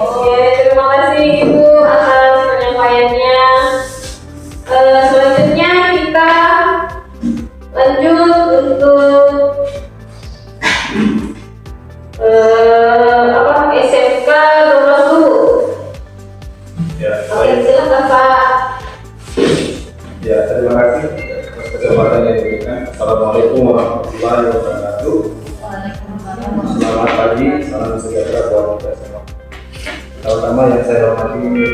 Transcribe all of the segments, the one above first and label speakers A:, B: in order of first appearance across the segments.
A: Oke, terima kasih Ibu atas penyampaiannya. Selanjutnya kita lanjut untuk SMK Doros dulu.
B: Ya,
A: Oke, silakan Pak.
B: ya, terima kasih atas kesempatan yang diberikan. Assalamualaikum warahmatullahi wabarakatuh. Selamat pagi, salam sejahtera buat kita semua. Terutama yang saya hormati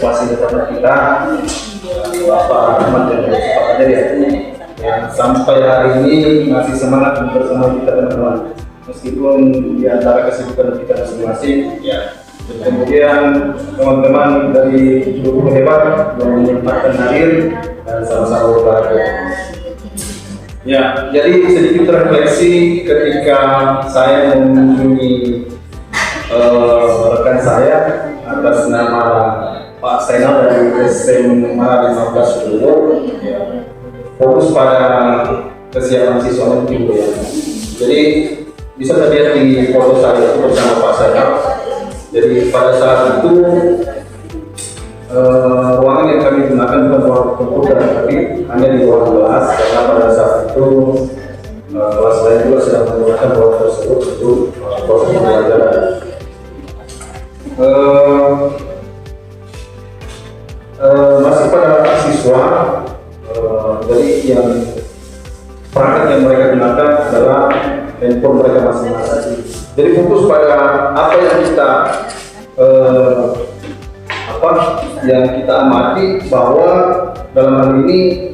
B: fasilitator kita, Bapak Ahmad dan Bapak Kadir yang sampai hari ini masih semangat bersama kita teman-teman, meskipun di antara kesibukan kita masing-masing. Ya. Kemudian teman-teman dari guru hebat yang menyempatkan hadir dan sama-sama berbahagia. Ya, jadi sedikit refleksi ketika saya mengunjungi rekan saya atas nama Pak Zainal dari SMA 15 dulu, ya, fokus pada kesiapan siswa itu ya. Jadi bisa terlihat di foto saya itu bersama Pak Zainal. Jadi pada saat itu ruangan yang kami gunakan bukan ruang komputer, tapi hanya di ruang kelas, karena pada saat itu kelas lain juga sedang menggunakan ruang tersebut untuk proses pembelajaran. Masih pada siswa, jadi yang perangkat yang mereka gunakan adalah handphone mereka masing-masing. Jadi fokus pada apa yang kita amati, bahwa dalam hal ini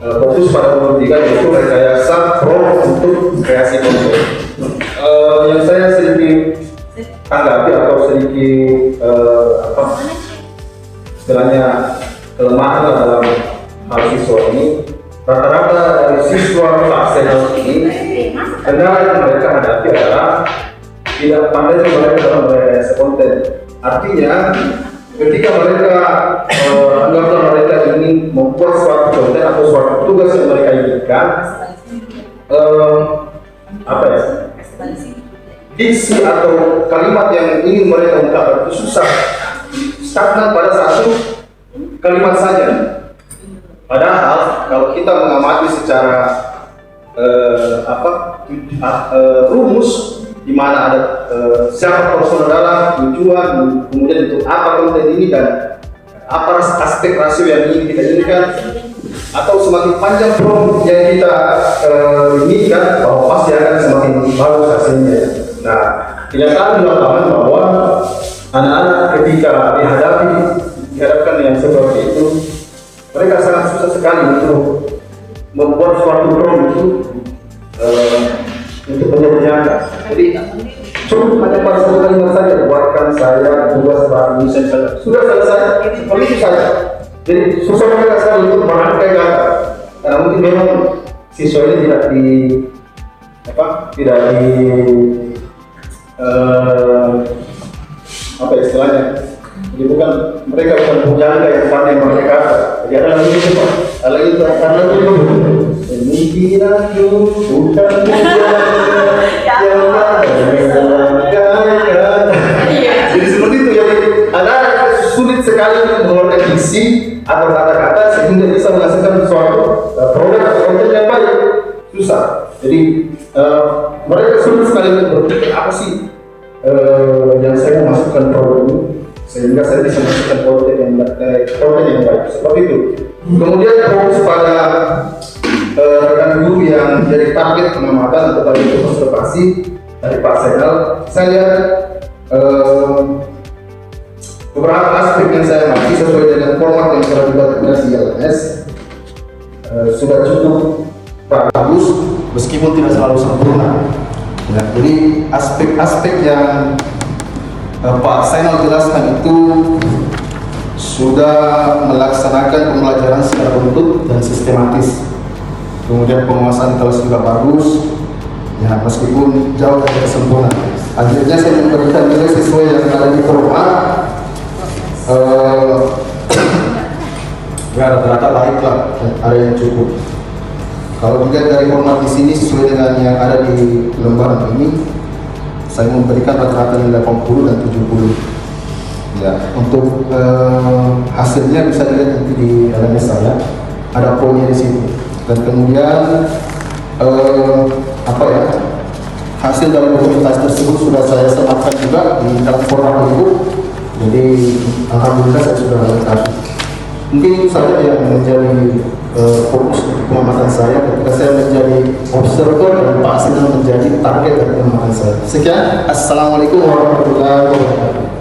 B: fokus pada nomor 3 yaitu rekayasa pro untuk kreasi konten. Yang saya sedikit tanggapi atau sedikit istilahnya kelemahan dalam hal siswa ini, rata-rata dari siswa kelas ini kendala yang mereka hadapi adalah tidak pandai mereka dalam rekayasa konten. Artinya ketika mereka anggaplah mereka ingin membuat suatu konten atau suatu tugas yang mereka inginkan, diksi atau kalimat yang ingin mereka ungkapkan itu susah, stagnan pada satu kalimat saja. Padahal kalau kita mengamati secara rumus, di mana ada siapa personal dalam, tujuan, kemudian untuk apa konten ini dan apa aspek rasio yang ingin kita inginkan, atau semakin panjang prompt yang kita inginkan, pasti akan semakin bagus hasilnya. Nah, kenyataan di lapangan bahwa anak-anak ketika dihadapkan yang seperti itu, mereka sangat susah sekali untuk membuat suatu prompt itu untuk menyelesaikan. Jadi cukup hanya pada satu kalimat saja, buatkan saya tugas baru saja, sudah selesai, seperti itu saja. Jadi susah mereka sekali untuk merangkai kata, karena mungkin memang siswa ini tidak di istilahnya, jadi mereka bukan pujangga yang pandai mereka. Jadi ada lagi itu Pak, ada lagi itu karena itu mungkin aku bukan jadi seperti itu. Jadi ada sulit sekali untuk mengeluarkan diksi atau kata-kata sehingga bisa menghasilkan suatu produk atau konten yang baik, susah. Jadi mereka sulit sekali untuk berpikir apa sih yang saya masukkan produk ini sehingga saya bisa masukkan konten yang baik, seperti itu. Kemudian fokus pada rekan guru yang jadi target pengamatan atau target observasi dari Pak Zainal. Saya lihat beberapa aspek yang saya amati sesuai dengan format yang telah dibuat di LMS sudah cukup bagus, meskipun tidak selalu sempurna. Ya, jadi aspek-aspek yang Pak Zainal jelaskan itu sudah melaksanakan pembelajaran secara runtut dan sistematis. Kemudian penguasaan kelas juga bagus, ya meskipun jauh dari kesempurnaan. Akhirnya saya memberikan nilai sesuai yang ada di format. Ya rata-rata baik lah, ada yang cukup. Kalau dilihat dari format di sini sesuai dengan yang ada di lembaran ini,
C: saya memberikan rata-rata nilai 80 dan 70. Ya, untuk hasilnya bisa dilihat nanti di LMS saya, ada poinnya di situ. Dan kemudian hasil dari dokumentasi tersebut sudah saya sematkan juga di dalam format itu. Jadi alhamdulillah saya sudah lengkapi. Mungkin itu saja yang menjadi fokus untuk pengamatan saya ketika saya menjadi observer dan Pak Sinan menjadi target dari pengamatan saya. Sekian, assalamualaikum warahmatullahi wabarakatuh.